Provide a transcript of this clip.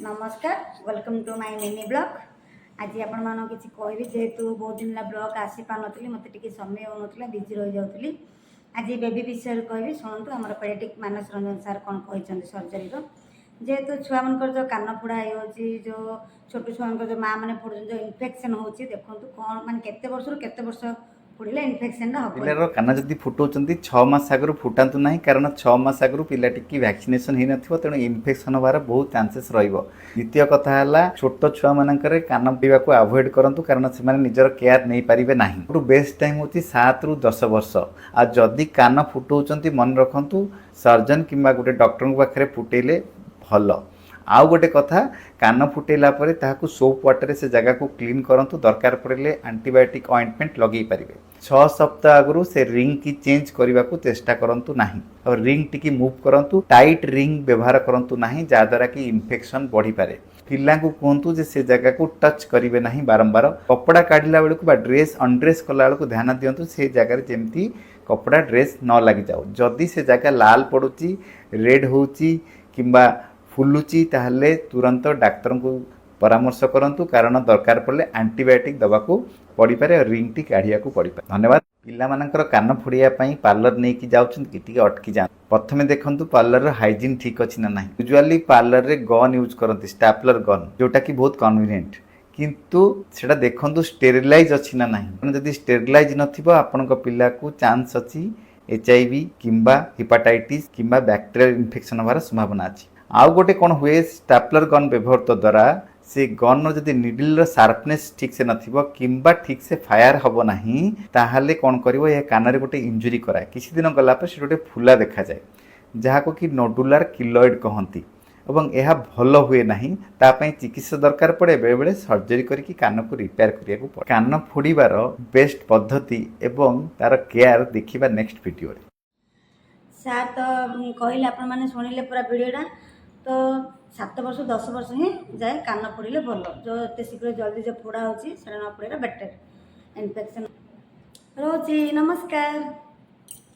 नमस्कार welcome to my mini blog. आज आपण मान किसी कहबी जेहेतु बहुत दिन ब्लॉग आसी पार नी मत समय हो ना बिजी रही जाऊँगी। आज बेबी विषय कहबी शुणु आम पेडियाट्रिक मानस रंजन सार कौन कहते सर्जरी जेहेतु छुआ मान जो कान फोड़ा जो छोट छुआ जो माँ मैंने फोड़ जो इनफेक्शन हो देखो कौन मान केते वर्ष फोड़े इनफेक्शन पिलार कान जदि फुटाऊँ 6 मास आगु फुटातु ना कारण 6 मास आगु पिला टी वैक्सीनेशन हो ना तेणु इनफेक्शन होबार बहुत चांसेस द्वितीय कथा है छोट छुआ मान कान पीवा को अवॉइड करूँ कारण से निजर केयर नहीं पारे ना बेस्ट टाइम हूँ 7 ରୁ 10 वर्ष आ जदि कान फुटाऊँ मन रखु सर्जन कि गोटे डॉक्टर पाखे फुटेले भल। आउ गोटे कथा कान फुटेला परे ताहाकु सोप वाटर से जगह को क्लीन करंतु दरकार पड़े एंटीबायोटिक ऑइंटमेंट लगे पारे। 6 सप्ताह आगु से रिंग की चेंज करने को चेष्टा करंतु नाही और रिंग टी मूव करंतु टाइट रिंग व्यवहार करंतु नाही जहाद्वारा कि इन्फेक्शन बढ़ी पारे। पिला को कहतु जे से जगह को टच करेंगे ना बारंबार कपड़ा काढ़ला बेलू बा ड्रेस अनड्रेस कला बेलू ध्यान दिंतु से जगह जमती कपड़ा ड्रेस न लग जाओ। जदि से जगह लाल पड़ुची रेड होची किंबा फुलुची ताहले तुरंत डाक्तर को परामर्श करंतु कारण दरकार पड़े एंटीबायोटिक दवा को पड़ी पारे और रिंग टी काढ़िया को पड़ी पारे। धन्यवाद। पिला मानकर कान फोड़िया पार्लर नहीं कि जाउछन कि अटकी जा प्रथमे देखंतु पार्लर हाइजीन ठीक अछि ना नाही। यूजुअली पार्लर रे गन यूज करंती स्टैपलर गन जोटा कि बहुत कन्वीनियंट किंतु सेटा देखंतु स्टेरिलाइज अछि ना नाही। जदि स्टेरिलाइज नथिबो आपनक पिला को चांस अछि HIV किंबा हेपाटाइटिस किंबा बैक्टीरियल इन्फेक्शन होबार संभावना अछि। आउ गोटे कौन हुए स्टैपलर गन व्यवहार द्वारा से गन जदि निडल शार्पनेस ठीक से नथिबो किंबा ठीक से फायर हबो नाही ताहाले कौन करिवो ये कान रे गोटे इंजुरी कराए किछि दिन गला पर से गोटे फुला देखा जाए जहाको कि नोडुलर किलोइड कहंती एवं यह भल हुए नहीं तापई चिकित्सा दरकार पड़े बेले बेले सर्जरी करके कान को रिपेयर करिया को पड़े। कान फोड़ीबार बेस्ट पद्धति एवं तार केयर देखिबा नेक्स्ट वीडियो रे। सार तो कहले आपण माने सुनिले पूरा वीडियोटा तो 7 वर्ष 10 वर्ष ही जाए कान फोड़े भल जो एत शीघ्र जल्दी जो फोड़ा होची सेटा न फोड़ा बेटर इन्फेक्शन रोची। नमस्कार।